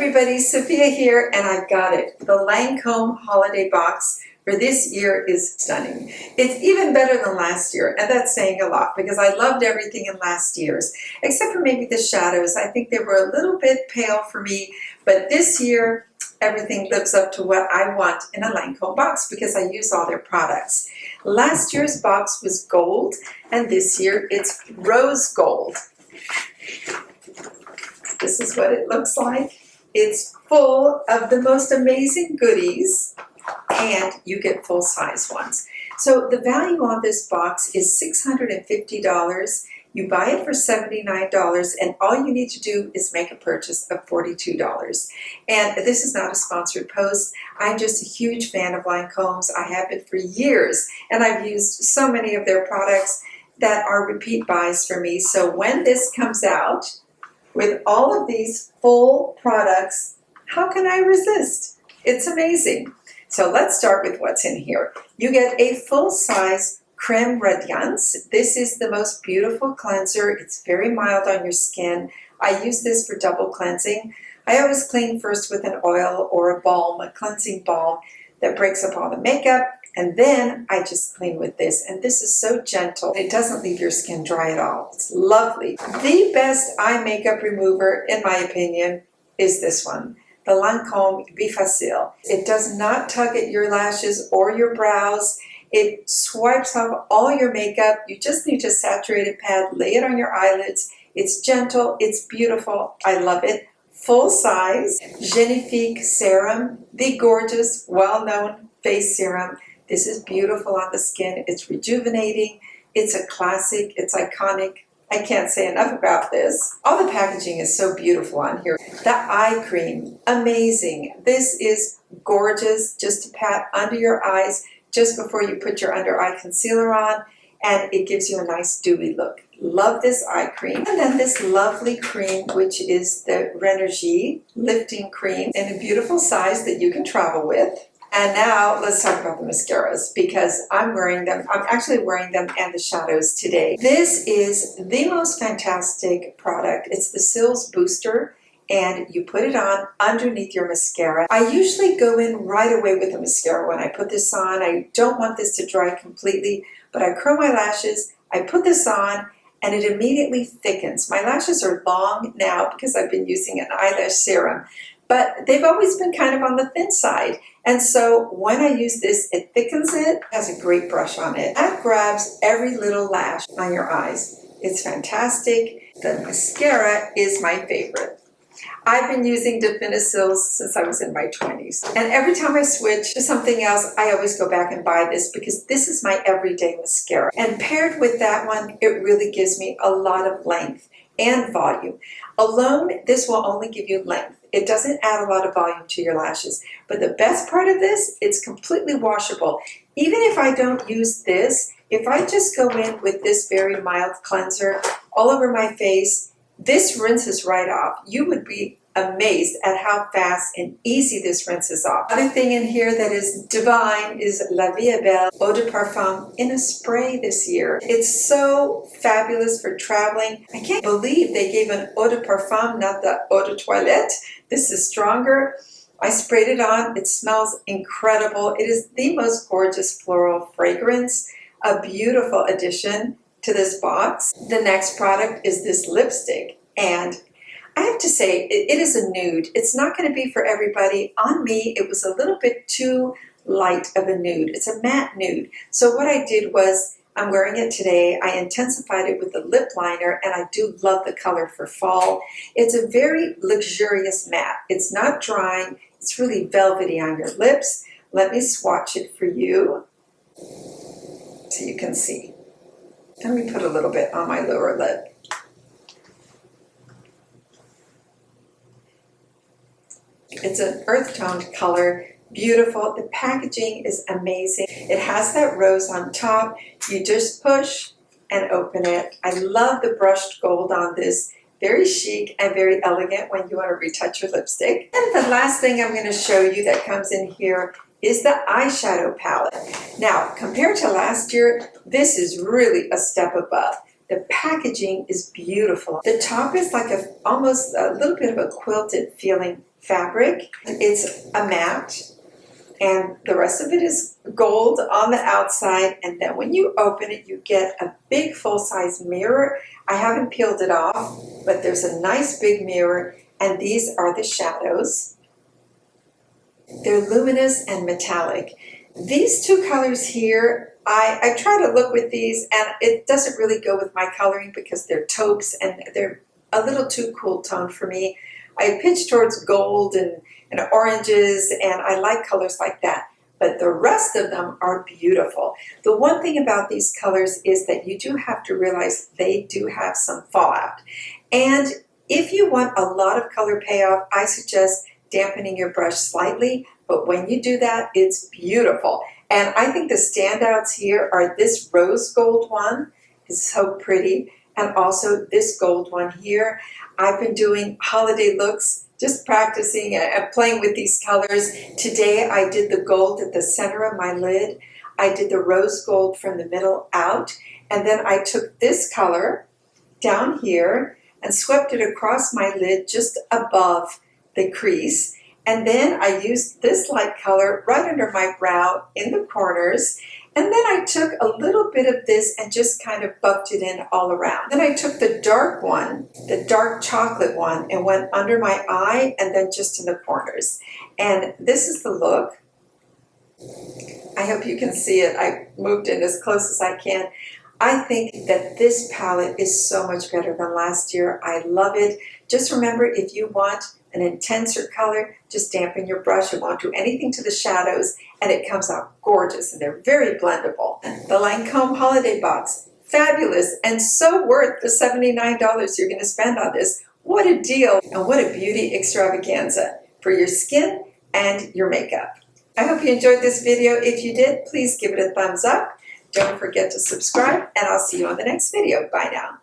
everybody, Sophia here, and I've got it. The Lancome holiday box for this year is stunning. It's even better than last year, and that's saying a lot because I loved everything in last year's, except for maybe the shadows. I think they were a little bit pale for me, but this year everything lives up to what I want in a Lancome box because I use all their products. Last year's box was gold, and this year it's rose gold. This is what it looks like. It's full of the most amazing goodies, and you get full-size ones. So the value on this box is $650. You buy it for $79, and all you need to do is make a purchase of $42. And this is not a sponsored post. I'm just a huge fan of Lancome's. I have been for years, and I've used so many of their products that are repeat buys for me. So when this comes out, with all of these full products, how can I resist? It's amazing. So let's start with what's in here. You get a full-size Creme Radiance. This is the most beautiful cleanser. It's very mild on your skin. I use this for double cleansing. I always clean first with an oil or a balm, a cleansing balm that breaks up all the makeup, and then I just clean with this. And this is so gentle. It doesn't leave your skin dry at all. It's lovely. The best eye makeup remover, in my opinion, is this one, the Lancome Facile. It does not tug at your lashes or your brows. It swipes off all your makeup. You just need a saturated pad, lay it on your eyelids. It's gentle, it's beautiful. I love it. Full size Genifique serum, the gorgeous, well-known face serum. This is beautiful on the skin. It's rejuvenating. It's a classic. It's iconic. I can't say enough about this. All the packaging is so beautiful on here. The eye cream, amazing. This is gorgeous. Just to pat under your eyes just before you put your under eye concealer on, and it gives you a nice dewy look. Love this eye cream. And then this lovely cream, which is the Rénergie lifting cream in a beautiful size that you can travel with. And now let's talk about the mascaras because I'm wearing them. I'm actually wearing them and the shadows today. This is the most fantastic product. It's the Sills Booster, and you put it on underneath your mascara. I usually go in right away with the mascara when I put this on. I don't want this to dry completely, but I curl my lashes, I put this on, and it immediately thickens. My lashes are long now because I've been using an eyelash serum, but they've always been kind of on the thin side. And so when I use this, it thickens it. It has a great brush on it. That grabs every little lash on your eyes. It's fantastic. The mascara is my favorite. I've been using Sills since I was in my 20s. And every time I switch to something else, I always go back and buy this because this is my everyday mascara. And paired with that one, it really gives me a lot of length and volume. Alone, this will only give you length. It doesn't add a lot of volume to your lashes. But the best part of this, it's completely washable. Even if I don't use this, if I just go in with this very mild cleanser all over my face, this rinses right off. You would be amazed at how fast and easy this rinses off. Other thing in here that is divine is La Vie est Belle Eau de Parfum in a spray this year. It's so fabulous for traveling. I can't believe they gave an Eau de Parfum, not the Eau de Toilette. This is stronger. I sprayed it on. It smells incredible. It is the most gorgeous floral fragrance. A beautiful addition to this box. The next product is this lipstick, and I have to say it is a nude. It's not going to be for everybody. On me, it was a little bit too light of a nude. It's a matte nude. So what I did was, I'm wearing it today. I intensified it with the lip liner, and I do love the color for fall. It's a very luxurious matte. It's not drying. It's really velvety on your lips. Let me swatch it for you so you can see. Let me put a little bit on my lower lip. It's an earth-toned color, beautiful. The packaging is amazing. It has that rose on top. You just push and open it. I love the brushed gold on this. Very chic and very elegant when you want to retouch your lipstick. And the last thing I'm going to show you that comes in here is the eyeshadow palette. Now, compared to last year, this is really a step above. The packaging is beautiful. The top is like almost a little bit of a quilted feeling fabric. It's a matte, and the rest of it is gold on the outside, and then when you open it, you get a big full-size mirror. I haven't peeled it off, but there's a nice big mirror, and these are the shadows. They're luminous and metallic. These two colors here, I try to look with these, and it doesn't really go with my coloring because they're taupes and they're a little too cool toned for me. I pitch towards gold and oranges, and I like colors like that. But the rest of them are beautiful. The one thing about these colors is that you do have to realize they do have some fallout. And if you want a lot of color payoff, I suggest dampening your brush slightly. But when you do that, it's beautiful. And I think the standouts here are this rose gold one. It's so pretty. And also this gold one here. I've been doing holiday looks, just practicing and playing with these colors. Today I did the gold at the center of my lid. I did the rose gold from the middle out. And then I took this color down here and swept it across my lid just above the crease. And then I used this light color right under my brow in the corners. And then I took a little bit of this and just kind of buffed it in all around. Then I took the dark one, the dark chocolate one, and went under my eye and then just in the corners. And this is the look. I hope you can see it. I moved in as close as I can. I think that this palette is so much better than last year. I love it. Just remember, if you want an intenser color, just dampen your brush. It won't do anything to the shadows, and it comes out gorgeous, and they're very blendable. The Lancome Holiday Box, fabulous, and so worth the $79 you're going to spend on this. What a deal, and what a beauty extravaganza for your skin and your makeup. I hope you enjoyed this video. If you did, please give it a thumbs up. Don't forget to subscribe, and I'll see you on the next video. Bye now.